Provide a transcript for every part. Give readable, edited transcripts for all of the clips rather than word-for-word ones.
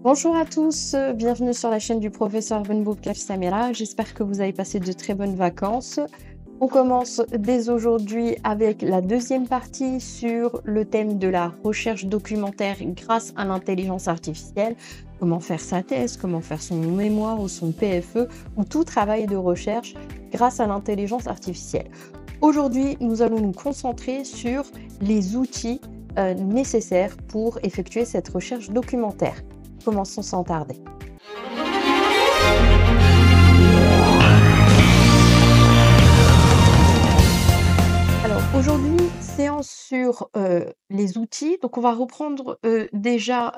Bonjour à tous, bienvenue sur la chaîne du professeur Benboukaf Samira. J'espère que vous avez passé de très bonnes vacances. On commence dès aujourd'hui avec la deuxième partie sur le thème de la recherche documentaire grâce à l'intelligence artificielle. Comment faire sa thèse, comment faire son mémoire ou son PFE ou tout travail de recherche grâce à l'intelligence artificielle. Aujourd'hui, nous allons nous concentrer sur les outils nécessaires pour effectuer cette recherche documentaire. Commençons sans tarder. Alors aujourd'hui, séance sur, les outils. Donc on va reprendre, déjà,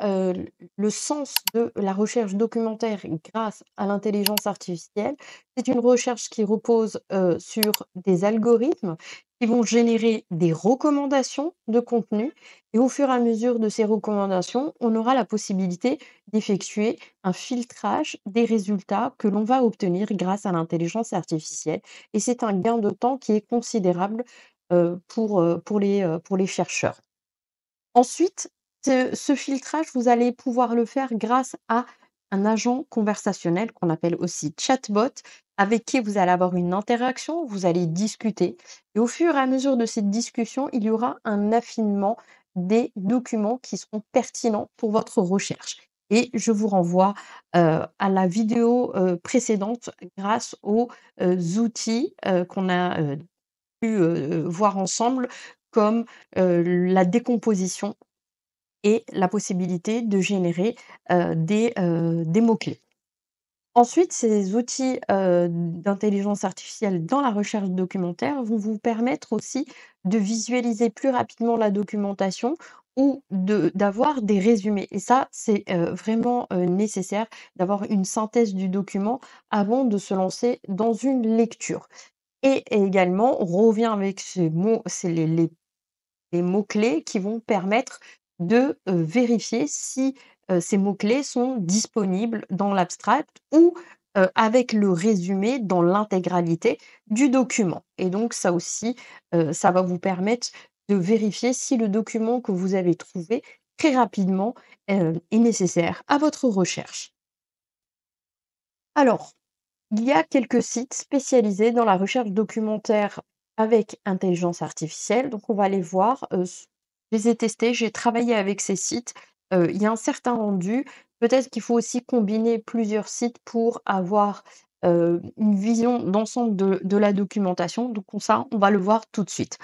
le sens de la recherche documentaire grâce à l'intelligence artificielle. C'est une recherche qui repose, sur des algorithmes qui vont générer des recommandations de contenu et au fur et à mesure de ces recommandations, on aura la possibilité d'effectuer un filtrage des résultats que l'on va obtenir grâce à l'intelligence artificielle et c'est un gain de temps qui est considérable pour les chercheurs. Ensuite, ce filtrage, vous allez pouvoir le faire grâce à un agent conversationnel qu'on appelle aussi chatbot, avec qui vous allez avoir une interaction, vous allez discuter et au fur et à mesure de cette discussion, il y aura un affinement des documents qui seront pertinents pour votre recherche et je vous renvoie, à la vidéo, précédente grâce aux, outils, qu'on a, pu, voir ensemble comme, la décomposition et la possibilité de générer, des mots-clés. Ensuite, ces outils, d'intelligence artificielle dans la recherche documentaire vont vous permettre aussi de visualiser plus rapidement la documentation ou d'avoir des résumés et ça, c'est, vraiment, nécessaire d'avoir une synthèse du document avant de se lancer dans une lecture. Et également, on revient avec ces mots, c'est les mots-clés qui vont permettre de, vérifier si, ces mots-clés sont disponibles dans l'abstract ou, avec le résumé dans l'intégralité du document. Et donc ça aussi, ça va vous permettre de vérifier si le document que vous avez trouvé très rapidement, est nécessaire à votre recherche. Alors, il y a quelques sites spécialisés dans la recherche documentaire avec intelligence artificielle, donc on va les voir, je les ai testés, j'ai travaillé avec ces sites, il y a un certain rendu. Peut-être qu'il faut aussi combiner plusieurs sites pour avoir, une vision d'ensemble de la documentation, donc ça, on va le voir tout de suite.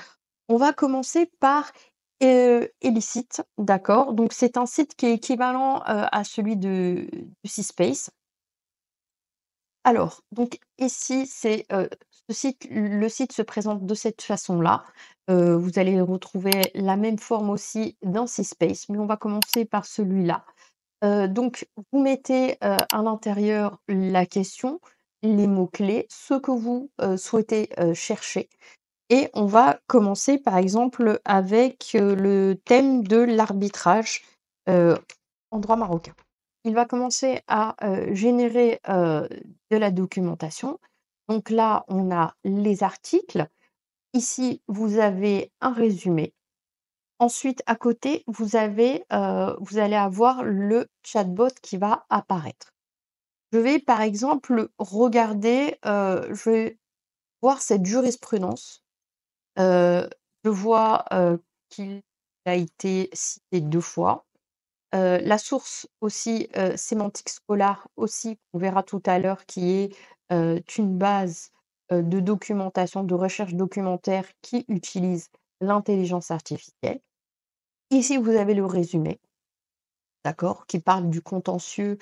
On va commencer par, Elicit, d'accord? Donc c'est un site qui est équivalent, à celui de Cspace. Alors, donc ici, c'est, le site se présente de cette façon-là. Vous allez retrouver la même forme aussi dans Space, mais on va commencer par celui-là. Donc vous mettez, à l'intérieur la question, les mots-clés, ce que vous, souhaitez, chercher et on va commencer par exemple avec, le thème de l'arbitrage, heu, en droit marocain. Il va commencer à, générer, de la documentation. Donc là, on a les articles. Ici, vous avez un résumé. Ensuite, à côté, vous allez avoir le chatbot qui va apparaître. Je vais, par exemple, regarder, je vais voir cette jurisprudence. Heu, je vois, qu'il a été cité 2 fois. La source aussi, Semantic Scholar aussi, qu'on verra tout à l'heure, qui est, une base, de documentation, de recherche documentaire qui utilise l'intelligence artificielle. Ici, vous avez le résumé, d'accord? Qui parle du contentieux,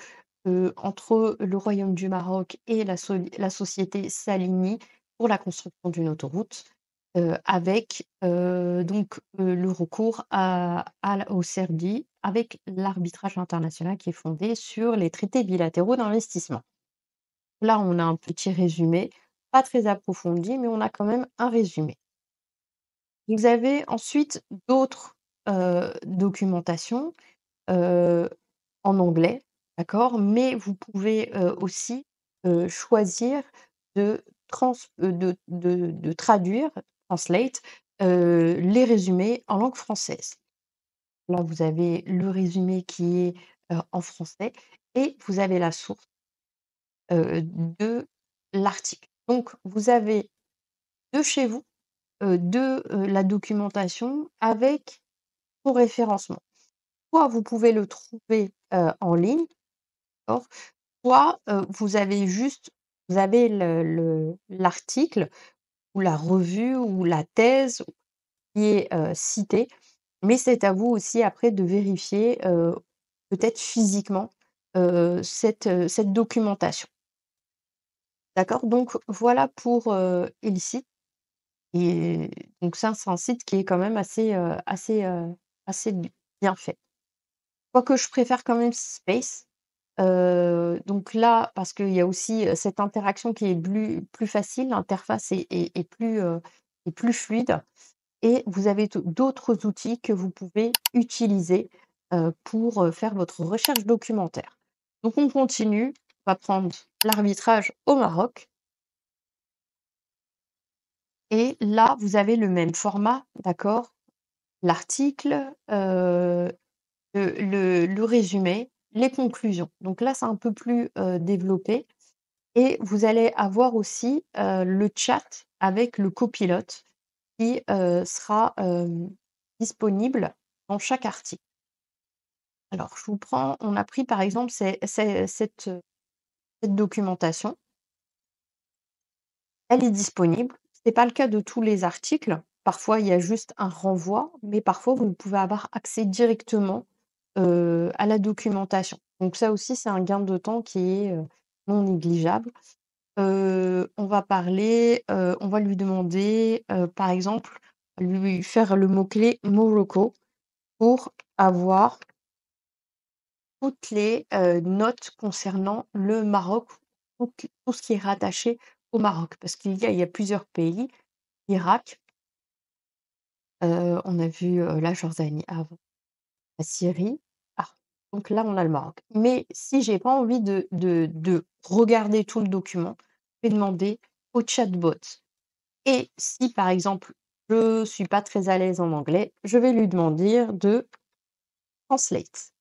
entre le Royaume du Maroc et la société Salini pour la construction d'une autoroute, avec, le recours au CERDI avec l'arbitrage international qui est fondé sur les traités bilatéraux d'investissement. Là, on a un petit résumé, pas très approfondi, mais on a quand même un résumé. Vous avez ensuite d'autres, documentations, heu, en anglais, d'accord? Mais vous pouvez, aussi, choisir de traduire, translate, les résumés en langue française. Là, vous avez le résumé qui est, en français et vous avez la source, de l'article. Donc vous avez de chez vous, la documentation avec son référencement. Soit vous pouvez le trouver, en ligne, d'accord? Soit, vous avez l'article ou la revue ou la thèse qui est, citée, mais c'est à vous aussi après de vérifier, peut-être physiquement, cette documentation. D'accord? Donc voilà pour, Illicit et donc ça, c'est un site qui est quand même assez bien fait. Quoique je préfère quand même Space. Donc là, parce qu'il y a aussi, cette interaction qui est plus facile, l'interface est plus fluide et vous avez d'autres outils que vous pouvez utiliser, pour, faire votre recherche documentaire. Donc on continue, on va prendre l'arbitrage au Maroc et là, vous avez le même format, d'accord? L'article, le résumé, les conclusions. Donc là, c'est un peu plus, développé. Et vous allez avoir aussi, le chat avec le copilote qui, sera, disponible dans chaque article. Alors je vous prends on a pris par exemple cette documentation, elle est disponible. C'est pas le cas de tous les articles. Parfois, il y a juste un renvoi, mais parfois vous pouvez avoir accès directement, à la documentation. Donc ça aussi, c'est un gain de temps qui est, non négligeable. On va lui demander, par exemple, lui faire le mot-clé Morocco pour avoir toutes les, notes concernant le Maroc, tout ce qui est rattaché au Maroc. Parce qu'il y a plusieurs pays, Irak, on a vu, la Jordanie avant, la Syrie. Ah, donc là, on a le Maroc. Mais si j'ai pas envie de regarder tout le document, je vais demander au chatbot. Et si, par exemple, je suis pas très à l'aise en anglais, je vais lui demander de translate.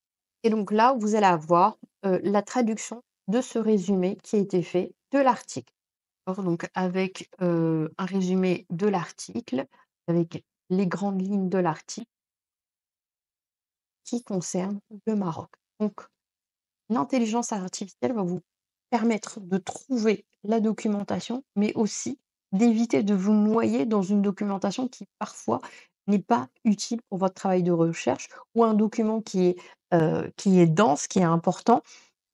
Et donc là, vous allez avoir, la traduction de ce résumé qui a été fait de l'article. D'accord? Donc avec, un résumé de l'article, avec les grandes lignes de l'article qui concerne le Maroc. Donc l'intelligence artificielle va vous permettre de trouver la documentation, mais aussi d'éviter de vous noyer dans une documentation qui parfois n'est pas utile pour votre travail de recherche ou un document qui est dense, qui est important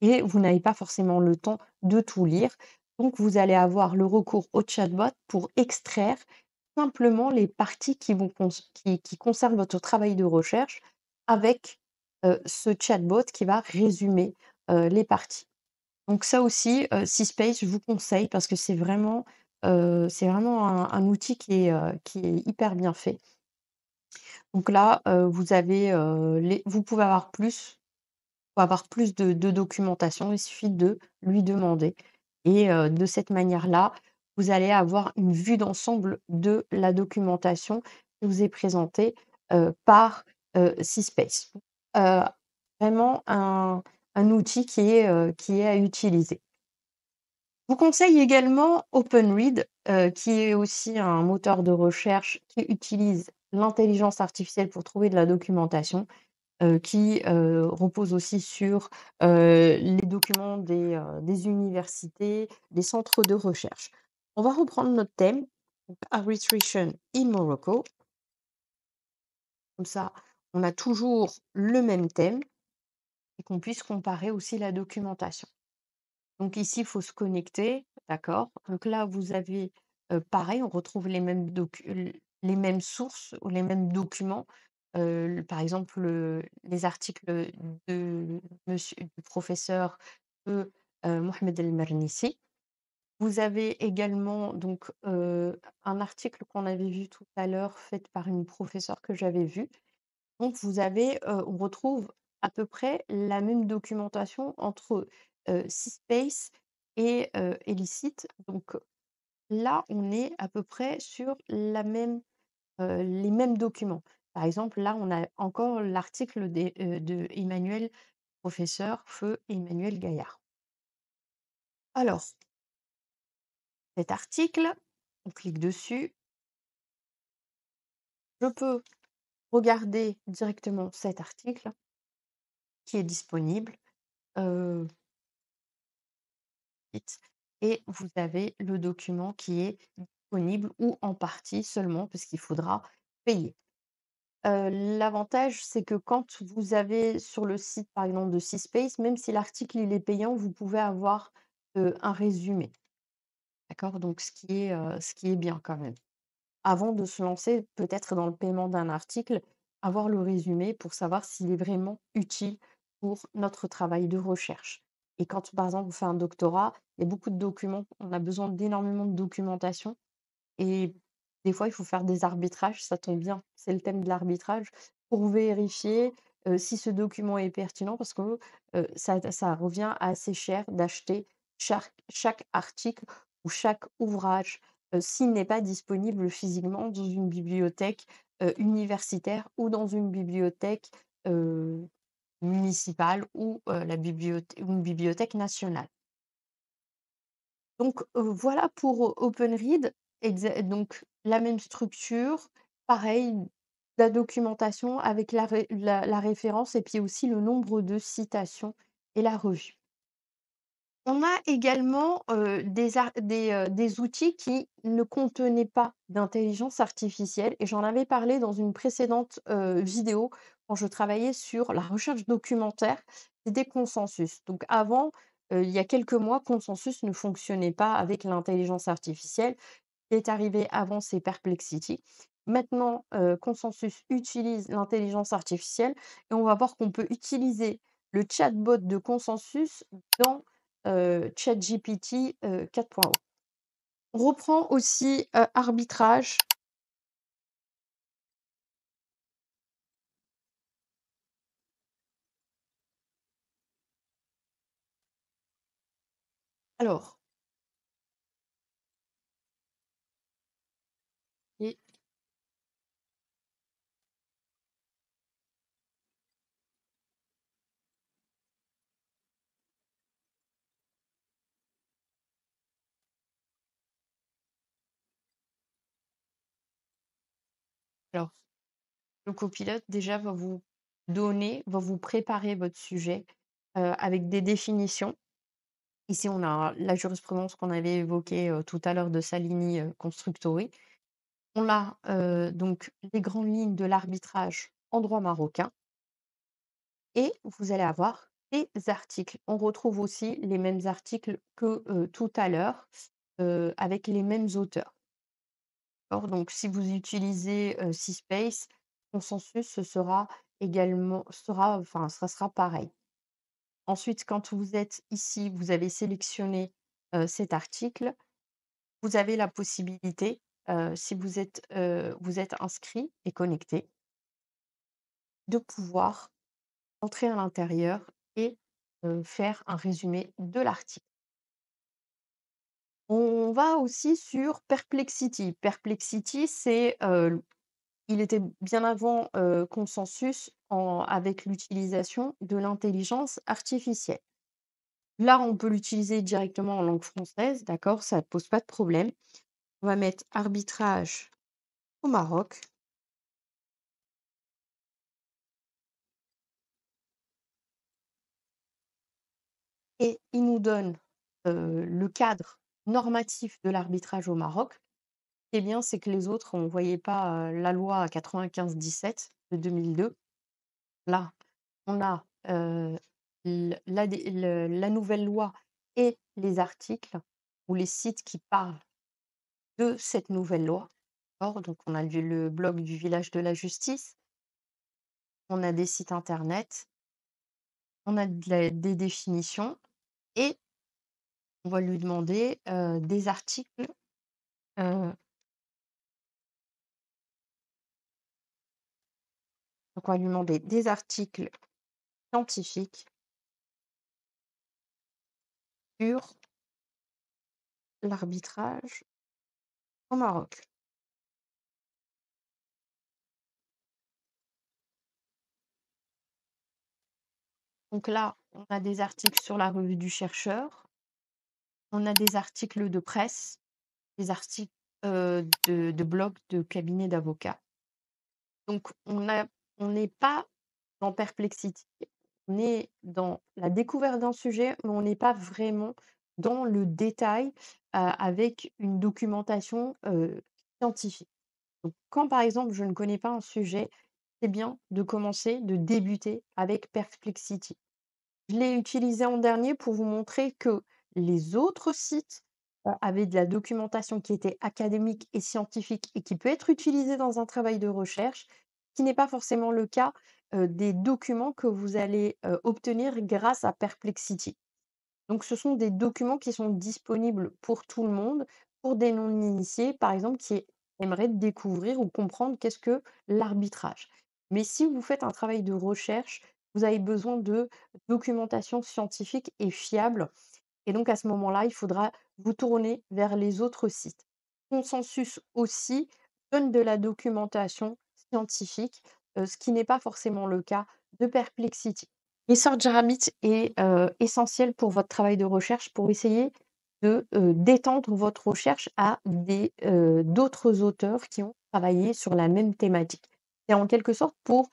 et vous n'avez pas forcément le temps de tout lire. Donc vous allez avoir le recours au chatbot pour extraire simplement les parties qui concernent votre travail de recherche avec, ce chatbot qui va résumer, les parties. Donc ça aussi, Seaspace, je vous conseille parce que c'est vraiment un outil qui est hyper bien fait. Donc là, vous avez, vous pouvez avoir plus pour avoir plus de documentation, il suffit de lui demander et de cette manière-là, vous allez avoir une vue d'ensemble de la documentation qui vous est présentée, par, Seaspace. Heu, Vraiment un outil qui est à utiliser. Je vous conseille également OpenRead, qui est aussi un moteur de recherche qui utilise l'intelligence artificielle pour trouver de la documentation qui, repose aussi sur, les documents des universités, des centres de recherche. On va reprendre notre thème, donc Arbitration in Morocco. Comme ça, on a toujours le même thème et qu'on puisse comparer aussi la documentation. Donc ici, il faut se connecter, d'accord? Donc là, vous avez, pareil, on retrouve les mêmes sources ou les mêmes documents. Par exemple, les articles de du professeur Mohamed El Mernissi. Vous avez également donc, un article qu'on avait vu tout à l'heure, fait par une professeure que j'avais vue. Donc vous avez, on retrouve à peu près la même documentation entre, Seaspace et Elicit. Donc là, on est à peu près sur les mêmes documents. Par exemple, là, on a encore l'article de Emmanuel professeur feu Emmanuel Gaillard. Alors, cet article, on clique dessus, je peux regarder directement cet article qui est disponible, heu, vite et vous avez le document qui est disponible ou en partie seulement parce qu'il faudra payer. L'avantage, c'est que quand vous avez sur le site, par exemple, de Cspace, même si l'article il est payant, vous pouvez avoir, un résumé, d'accord? Donc ce qui est bien quand même. Avant de se lancer peut-être dans le paiement d'un article, avoir le résumé pour savoir s'il est vraiment utile pour notre travail de recherche. Et quand, par exemple, on fait un doctorat, il y a beaucoup de documents, on a besoin d'énormément de documentation et des fois, il faut faire des arbitrages, ça tombe bien, c'est le thème de l'arbitrage, pour vérifier, si ce document est pertinent parce que, ça revient assez cher d'acheter chaque article ou chaque ouvrage, s'il n'est pas disponible physiquement dans une bibliothèque, universitaire ou dans une bibliothèque, heu, municipale ou, la bibliothè ou une bibliothèque nationale. Donc, voilà pour, OpenRead, donc la même structure, pareil, la documentation avec la référence et puis aussi le nombre de citations et la revue. On a également, des outils qui ne contenaient pas d'intelligence artificielle et j'en avais parlé dans une précédente, vidéo quand je travaillais sur la recherche documentaire, c'était Consensus. Donc avant, il y a quelques mois, Consensus ne fonctionnait pas avec l'intelligence artificielle. Ce qui est arrivé avant, c'est Perplexity. Maintenant, Consensus utilise l'intelligence artificielle et on va voir qu'on peut utiliser le chatbot de Consensus dans, ChatGPT, 4.0. On reprend aussi, Arbitrage. Alors et alors, le copilote déjà va vous préparer votre sujet, avec des définitions. Ici, on a la jurisprudence qu'on avait évoquée, tout à l'heure de Salini, Constructori. On a, donc les grandes lignes de l'arbitrage en droit marocain et vous allez avoir des articles. On retrouve aussi les mêmes articles que, tout à l'heure, avec les mêmes auteurs. D'accord? Donc si vous utilisez, Cspace, Consensus, ce sera également ça sera pareil. Ensuite, quand vous êtes ici, vous avez sélectionné, cet article. Vous avez la possibilité, si vous êtes inscrit et connecté, de pouvoir entrer à l'intérieur et faire un résumé de l'article. On va aussi sur Perplexity. Perplexity, il était bien avant, Consensus avec l'utilisation de l'intelligence artificielle. Là, on peut l'utiliser directement en langue française, d'accord? Ça ne pose pas de problème. On va mettre arbitrage au Maroc. Et il nous donne, le cadre normatif de l'arbitrage au Maroc. Ce qui est bien, c'est que les autres, on ne voyait pas, la loi 95-17 de 2002. Là, on a, la nouvelle loi et les articles ou les sites qui parlent de cette nouvelle loi. D'accord? Donc on a le blog du village de la justice, on a des sites internet, on a des définitions et on va lui demander, des articles. Donc on va lui demander des articles scientifiques sur l'arbitrage au Maroc. Donc là, on a des articles sur la revue du chercheur, on a des articles de presse, des articles, de blogs, de cabinets d'avocats. Donc on n'est pas dans Perplexity, on est dans la découverte d'un sujet, mais on n'est pas vraiment dans le détail, avec une documentation, scientifique. Donc quand, par exemple, je ne connais pas un sujet, c'est bien de commencer, de débuter avec Perplexity. Je l'ai utilisé en dernier pour vous montrer que les autres sites, avaient de la documentation qui était académique et scientifique et qui peut être utilisée dans un travail de recherche, ce qui n'est pas forcément le cas, des documents que vous allez, obtenir grâce à Perplexity. Donc ce sont des documents qui sont disponibles pour tout le monde, pour des non-initiés, par exemple, qui aimeraient découvrir ou comprendre qu'est-ce que l'arbitrage. Mais si vous faites un travail de recherche, vous avez besoin de documentation scientifique et fiable. Et donc à ce moment-là, il faudra vous tourner vers les autres sites. Consensus aussi donne de la documentation scientifique, ce qui n'est pas forcément le cas de Perplexity. ResearchRabbit est, essentiel pour votre travail de recherche pour essayer de, d'étendre votre recherche à d'autres auteurs qui ont travaillé sur la même thématique. C'est en quelque sorte pour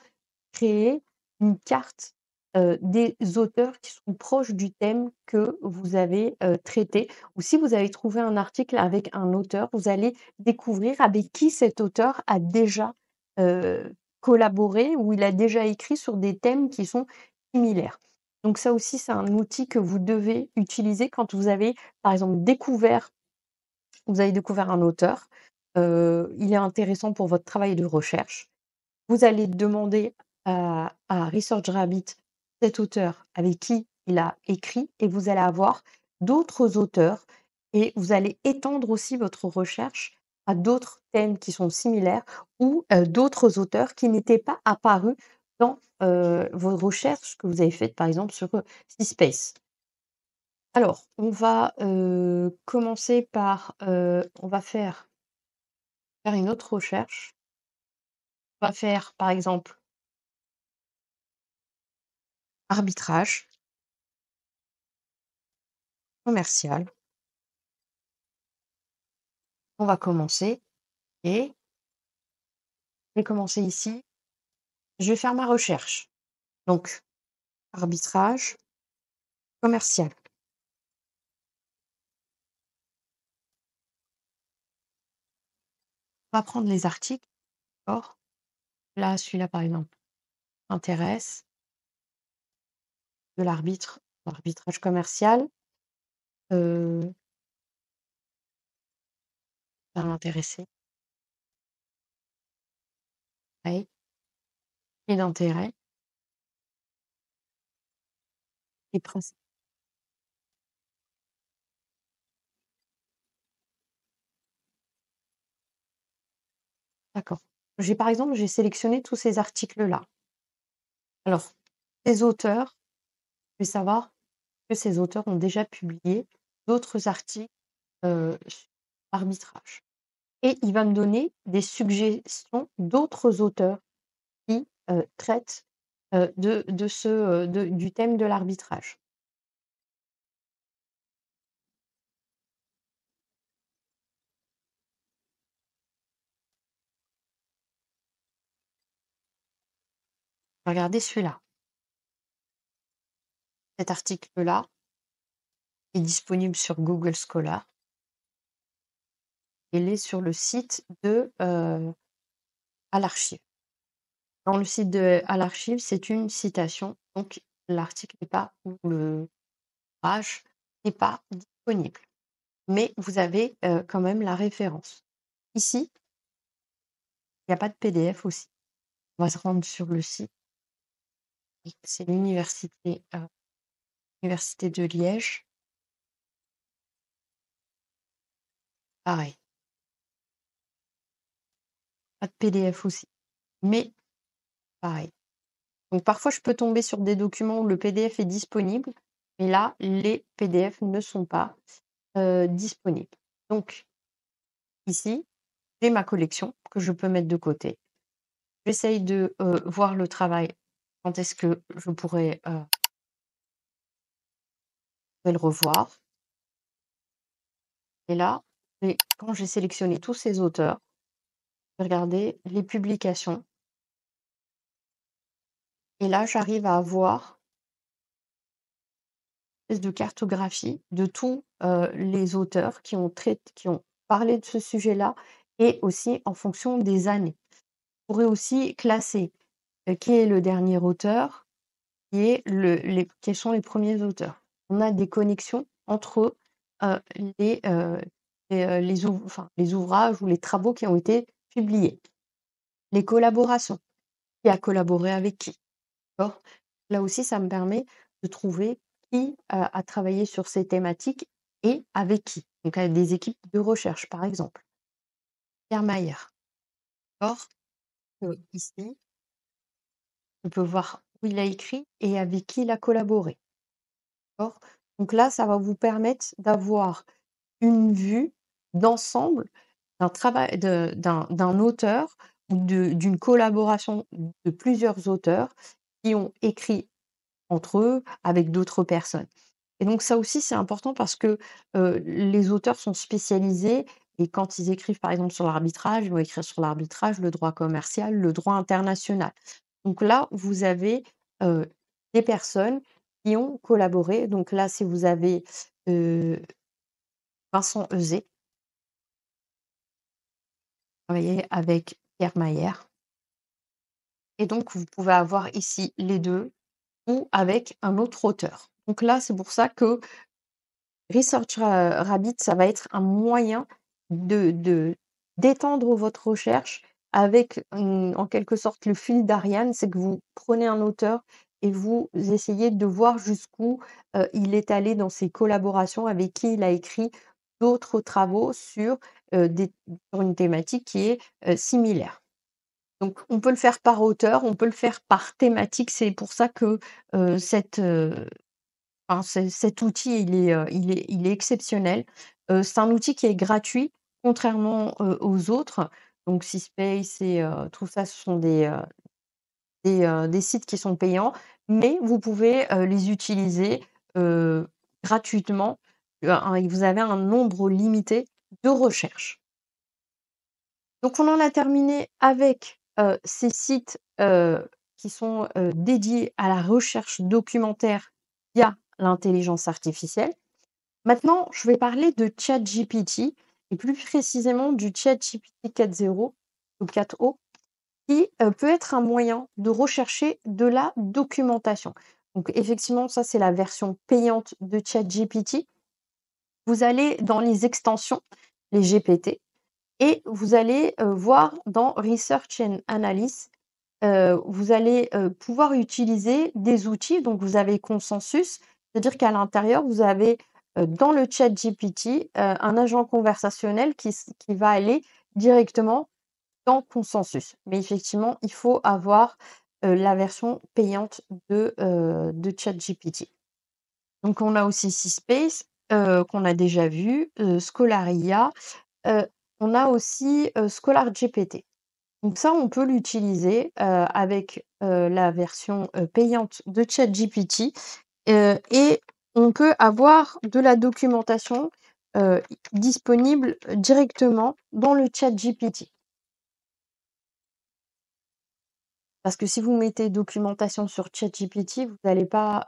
créer une carte, des auteurs qui sont proches du thème que vous avez, traité, ou si vous avez trouvé un article avec un auteur, vous allez découvrir avec qui cet auteur a déjà, collaboré ou il a déjà écrit sur des thèmes qui sont similaires. Donc ça aussi, c'est un outil que vous devez utiliser quand par exemple, vous avez découvert un auteur, il est intéressant pour votre travail de recherche. Vous allez demander à ResearchRabbit cet auteur avec qui il a écrit et vous allez avoir d'autres auteurs et vous allez étendre aussi votre recherche à d'autres thèmes qui sont similaires ou, d'autres auteurs qui n'étaient pas apparus dans, vos recherches que vous avez faites, par exemple, sur, Space. Alors, on va, commencer par, on va faire une autre recherche. On va faire, par exemple, arbitrage commercial. On va commencer et je vais commencer ici. Je vais faire ma recherche. Donc, arbitrage commercial. On va prendre les articles, d'accord? Là, celui-là, par exemple, m'intéresse, de l'arbitrage commercial, heu, ça va m'intéresser. Ouais, et d'intérêt et princi d'accord. Par exemple, j'ai sélectionné tous ces articles-là. Alors, ces auteurs, je vais savoir que ces auteurs ont déjà publié d'autres articles, sur l'arbitrage. Et il va me donner des suggestions d'autres auteurs qui, traitent, du thème de l'arbitrage. Regardez celui-là. Cet article-là est disponible sur Google Scholar. Il est sur le site de, à l'archive. Dans le site de à l'archive, c'est une citation, donc l'article n'est pas ou le page n'est pas disponible. Mais vous avez, quand même la référence. Ici, il y a pas de PDF aussi. On va se rendre sur le site. C'est l'université de Liège. Pareil, pas de PDF aussi, mais pareil. Donc parfois, je peux tomber sur des documents où le PDF est disponible, mais là, les PDF ne sont pas, disponibles. Donc ici, j'ai ma collection que je peux mettre de côté. J'essaye de, voir le travail, quand est-ce que je pourrais, je vais le revoir et là, quand j'ai sélectionné tous ces auteurs, je vais regarder les publications et là, j'arrive à avoir une espèce de cartographie de tous, les auteurs qui ont parlé de ce sujet-là et aussi en fonction des années. On pourrait aussi classer, qui est le dernier auteur, qui est quels sont les premiers auteurs. On a des connexions entre, heu, les, heu les ouvrages ou les travaux qui ont été publiés. Les collaborations, qui a collaboré avec qui, d'accord? Là aussi, ça me permet de trouver qui, a travaillé sur ces thématiques et avec qui. Donc avec des équipes de recherche, par exemple. Pierre Mayer, d'accord? Ici, on peut voir où il a écrit et avec qui il a collaboré, d'accord? Donc là, ça va vous permettre d'avoir une vue d'ensemble d'un travail d'un auteur ou d'une collaboration de plusieurs auteurs qui ont écrit entre eux, avec d'autres personnes. Et donc ça aussi, c'est important parce que, les auteurs sont spécialisés et quand ils écrivent, par exemple, sur l'arbitrage, ils vont écrire sur l'arbitrage, le droit commercial, le droit international. Donc là, vous avez, heu, des personnes qui ont collaboré. Donc là, si vous avez, heu, Vincent Euzet, travaillé avec Pierre Mayer et donc vous pouvez avoir ici les 2 ou avec un autre auteur. Donc là, c'est pour ça que Research Rabbit, ça va être un moyen de d'étendre votre recherche avec, en quelque sorte, le fil d'Ariane. C'est que vous prenez un auteur et vous essayez de voir jusqu'où, il est allé dans ses collaborations, avec qui il a écrit d'autres travaux sur une thématique qui est, similaire. Donc on peut le faire par auteur, on peut le faire par thématique. C'est pour ça que, enfin, cet outil, il est exceptionnel. C'est un outil qui est gratuit, contrairement, aux autres. Donc Syspace et tout ça, ce sont des sites qui sont payants, mais vous pouvez, les utiliser, heu, gratuitement. Vous avez un nombre limité de recherches. Donc on en a terminé avec, ces sites, qui sont, dédiés à la recherche documentaire via l'intelligence artificielle. Maintenant, je vais parler de ChatGPT et plus précisément du ChatGPT 4.0 ou 4o qui, peut être un moyen de rechercher de la documentation. Donc effectivement, ça, c'est la version payante de ChatGPT. Vous allez dans les extensions, les GPT et vous allez, voir dans Research and Analysis, vous allez, pouvoir utiliser des outils. Donc vous avez Consensus, c'est-à-dire qu'à l'intérieur, vous avez, dans le ChatGPT, un agent conversationnel qui va aller directement dans Consensus. Mais effectivement, il faut avoir, la version payante de ChatGPT. Donc on a aussi Syspace, qu'on a déjà vu, Scholaria, heu, on a aussi, ScholarGPT. Donc ça, on peut l'utiliser, avec, la version, payante de ChatGPT, et on peut avoir de la documentation, disponible directement dans le ChatGPT. Parce que si vous mettez documentation sur ChatGPT, vous n'allez pas,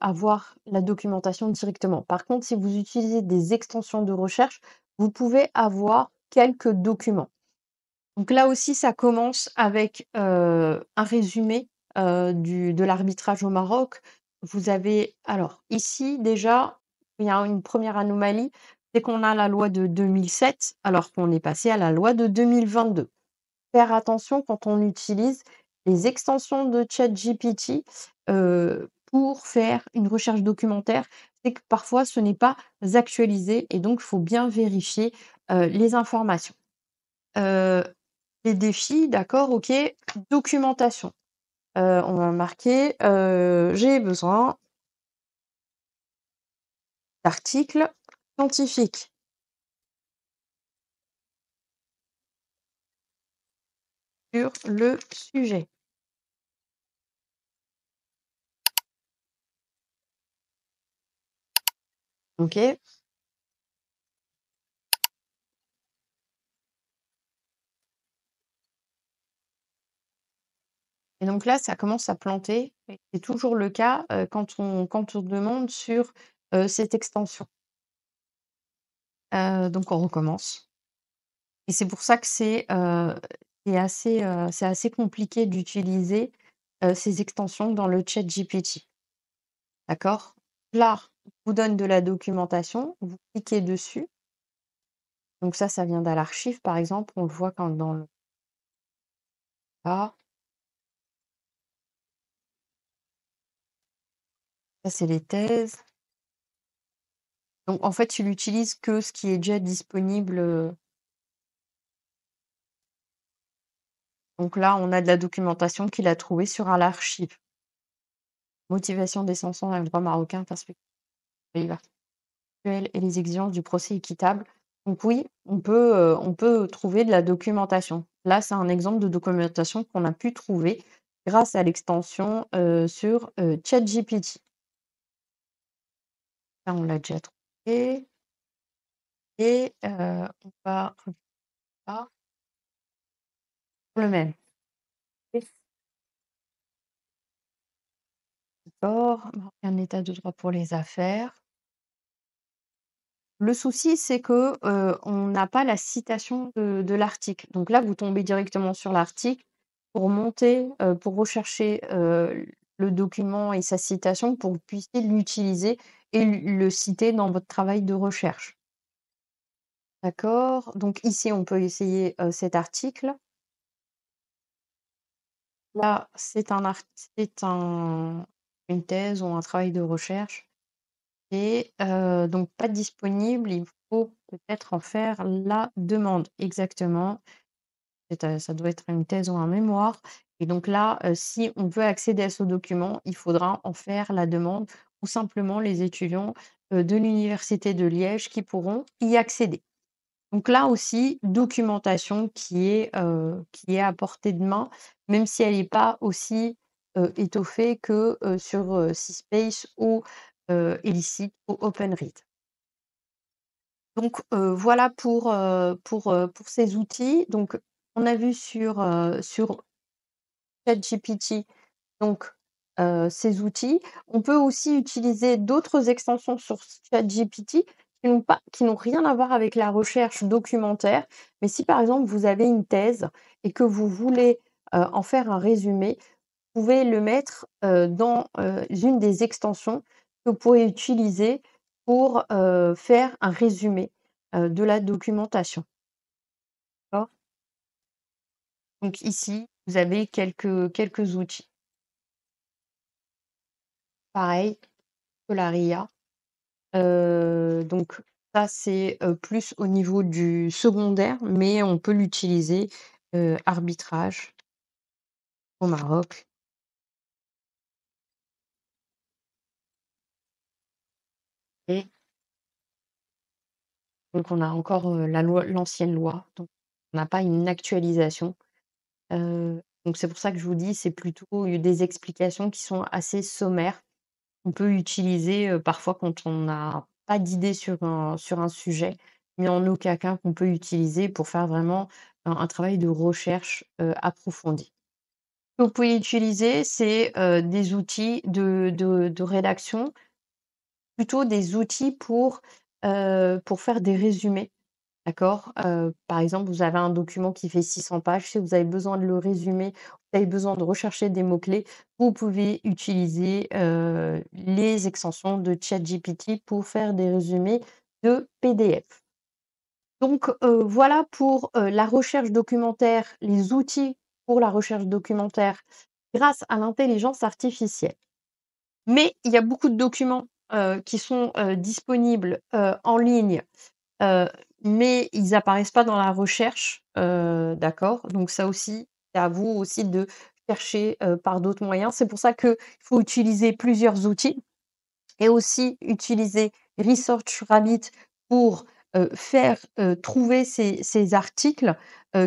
avoir la documentation directement. Par contre, si vous utilisez des extensions de recherche, vous pouvez avoir quelques documents. Donc là aussi, ça commence avec, un résumé, de l'arbitrage au Maroc. Vous avez alors ici déjà, il y a une première anomalie, c'est qu'on a la loi de 2007 alors qu'on est passé à la loi de 2022. Faire attention quand on utilise les extensions de ChatGPT, pour faire une recherche documentaire, c'est que parfois ce n'est pas actualisé et donc il faut bien vérifier, les informations. Heu, les défis, d'accord, OK. Documentation. On va marquer, j'ai besoin d'articles scientifiques sur le sujet. OK? Et donc là, ça commence à planter et c'est toujours le cas, quand on demande sur, cette extension. Donc on recommence et c'est pour ça que c'est assez compliqué d'utiliser, ces extensions dans le ChatGPT, d'accord? Là, on vous donne de la documentation, vous cliquez dessus, donc ça vient d'à l'archive, par exemple, on le voit quand dans le cas, ça c'est les thèses. Donc en fait, il utilise que ce qui est déjà disponible, donc là, on a de la documentation qu'il a trouvée sur à l'archive. Motivation des chansons dans le droit marocain, perspective actuelle et les exigences du procès équitable. Donc oui, on peut trouver de la documentation. Là, c'est un exemple de documentation qu'on a pu trouver grâce à l'extension, sur, ChatGPT. Là, on l'a déjà trouvé et on va ah, le même. D'accord, un état de droit pour les affaires. Le souci, c'est que, on n'a pas la citation de l'article. Donc là, vous tombez directement sur l'article pour monter, pour rechercher, le document et sa citation pour que vous puissiez l'utiliser et le citer dans votre travail de recherche. D'accord? Donc ici, on peut essayer, cet article. Là, c'est une thèse ou un travail de recherche et donc pas disponible, il faut peut-être en faire la demande. Exactement. Ça doit être une thèse ou un mémoire et donc là, si on veut accéder à ce document, il faudra en faire la demande ou simplement les étudiants, de l'université de Liège qui pourront y accéder. Donc là aussi, documentation qui est à portée de main, même si elle n'est pas aussi, étoffée que, sur, Cspace ou, Elicit ou OpenRead. Donc, voilà pour ces outils. Donc, on a vu sur ChatGPT, donc, ces outils. On peut aussi utiliser d'autres extensions sur ChatGPT qui n'ont rien à voir avec la recherche documentaire. Mais si, par exemple, vous avez une thèse et que vous voulez, en faire un résumé, vous pouvez le mettre, dans, une des extensions que vous pourrez utiliser pour, faire un résumé, de la documentation. D'accord? Donc ici, vous avez quelques outils. Pareil, Solaria, donc ça, c'est, plus au niveau du secondaire, mais on peut l'utiliser, arbitrage au Maroc et donc on a encore, l'ancienne loi, donc on n'a pas une actualisation. Donc c'est pour ça que je vous dis, c'est plutôt, des explications qui sont assez sommaires. On peut utiliser, parfois quand on n'a pas d'idée sur un sujet, mais en aucun cas qu'on peut utiliser pour faire vraiment un travail de recherche, approfondi. Ce que vous pouvez utiliser, c'est, des outils de rédaction, plutôt des outils pour faire des résumés. D'accord? Par exemple, vous avez un document qui fait 600 pages, si vous avez besoin de le résumer, vous avez besoin de rechercher des mots-clés, vous pouvez utiliser, les extensions de ChatGPT pour faire des résumés de PDF. Donc, voilà pour, la recherche documentaire, les outils pour la recherche documentaire grâce à l'intelligence artificielle. Mais il y a beaucoup de documents, qui sont, disponibles, en ligne. Heu, mais ils apparaissent pas dans la recherche, d'accord? Donc ça aussi, c'est à vous aussi de chercher, par d'autres moyens. C'est pour ça qu'il faut utiliser plusieurs outils et aussi utiliser Research Rabbit pour, faire, trouver ces articles,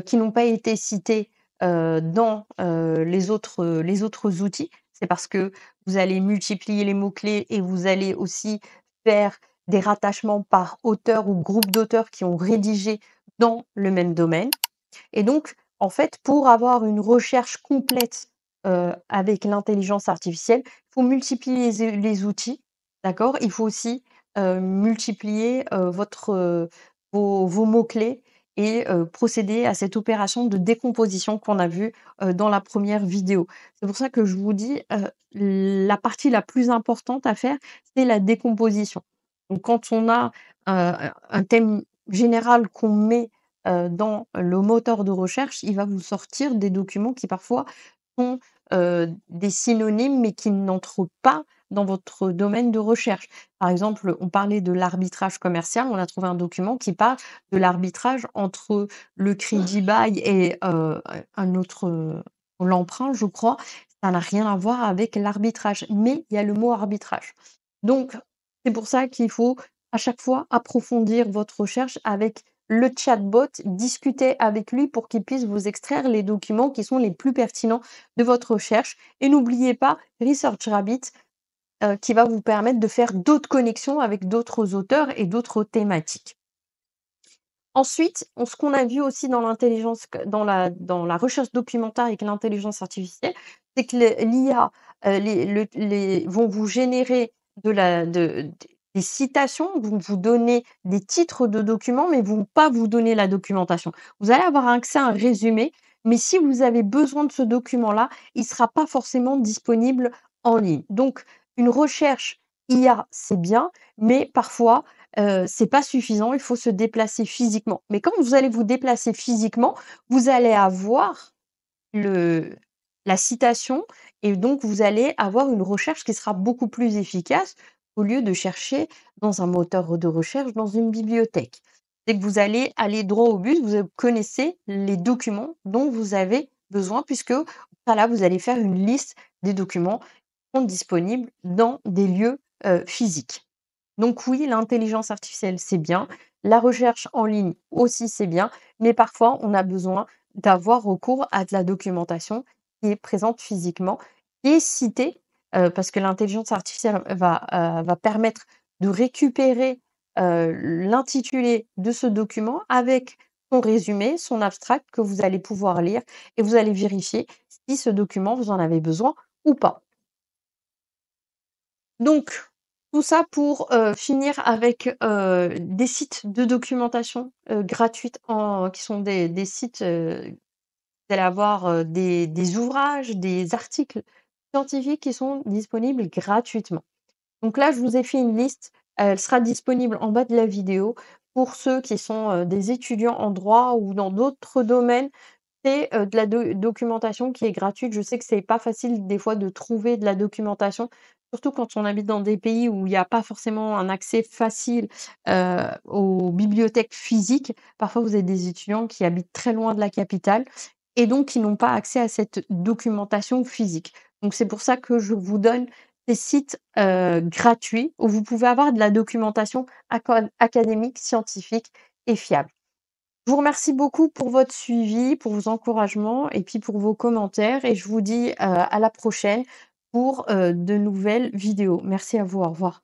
qui n'ont pas été cités, dans, les autres outils. C'est parce que vous allez multiplier les mots-clés et vous allez aussi faire des rattachements par auteur ou groupe d'auteurs qui ont rédigé dans le même domaine. Et donc, en fait, pour avoir une recherche complète, avec l'intelligence artificielle, il faut multiplier les outils, d'accord? Il faut aussi, multiplier, vos mots-clés et procéder à cette opération de décomposition qu'on a vue, dans la première vidéo. C'est pour ça que je vous dis, la partie la plus importante à faire, c'est la décomposition. Donc quand on a, un thème général qu'on met dans le moteur de recherche, il va vous sortir des documents qui parfois sont, des synonymes, mais qui n'entrent pas dans votre domaine de recherche. Par exemple, on parlait de l'arbitrage commercial, on a trouvé un document qui parle de l'arbitrage entre le crédit bail et un autre, l'emprunt, je crois. Ça n'a rien à voir avec l'arbitrage, mais il y a le mot arbitrage. Donc c'est pour ça qu'il faut à chaque fois approfondir votre recherche avec le chatbot, discutez avec lui pour qu'il puisse vous extraire les documents qui sont les plus pertinents de votre recherche. Et n'oubliez pas ResearchRabbit, qui va vous permettre de faire d'autres connexions avec d'autres auteurs et d'autres thématiques. Ensuite, ce qu'on a vu aussi dans dans la recherche documentaire avec l'intelligence artificielle, c'est que l'IA, les vont vous générer des citations, vont vous donner des titres de documents, mais vont pas vous donner la documentation. Vous allez avoir accès à un résumé, mais si vous avez besoin de ce document-là, il sera pas forcément disponible en ligne. Donc une recherche IA, c'est bien, mais parfois, c'est pas suffisant, il faut se déplacer physiquement. Mais quand vous allez vous déplacer physiquement, vous allez avoir le la citation et donc vous allez avoir une recherche qui sera beaucoup plus efficace au lieu de chercher dans un moteur de recherche, dans une bibliothèque. C'est que vous allez aller droit au but, vous connaissez les documents dont vous avez besoin puisque, voilà, vous allez faire une liste des documents qui sont disponibles dans des lieux, physiques. Donc oui, l'intelligence artificielle, c'est bien. La recherche en ligne aussi, c'est bien. Mais parfois, on a besoin d'avoir recours à de la documentation qui est présente physiquement, qui est citée, parce que l'intelligence artificielle va permettre de récupérer, l'intitulé de ce document avec son résumé, son abstract que vous allez pouvoir lire et vous allez vérifier si ce document, vous en avez besoin ou pas. Donc, tout ça pour, finir avec, des sites de documentation, gratuites qui sont des sites, vous allez avoir, des ouvrages, des articles scientifiques qui sont disponibles gratuitement. Donc là, je vous ai fait une liste, elle sera disponible en bas de la vidéo pour ceux qui sont, des étudiants en droit ou dans d'autres domaines. C'est, de la documentation qui est gratuite. Je sais que c'est pas facile des fois de trouver de la documentation, surtout quand on habite dans des pays où il y a pas forcément un accès facile, aux bibliothèques physiques. Parfois, vous avez des étudiants qui habitent très loin de la capitale et donc qui n'ont pas accès à cette documentation physique. Donc c'est pour ça que je vous donne ces sites, gratuits où vous pouvez avoir de la documentation académique, scientifique et fiable. Je vous remercie beaucoup pour votre suivi, pour vos encouragements et puis pour vos commentaires et je vous dis, à la prochaine pour, de nouvelles vidéos. Merci à vous, au revoir.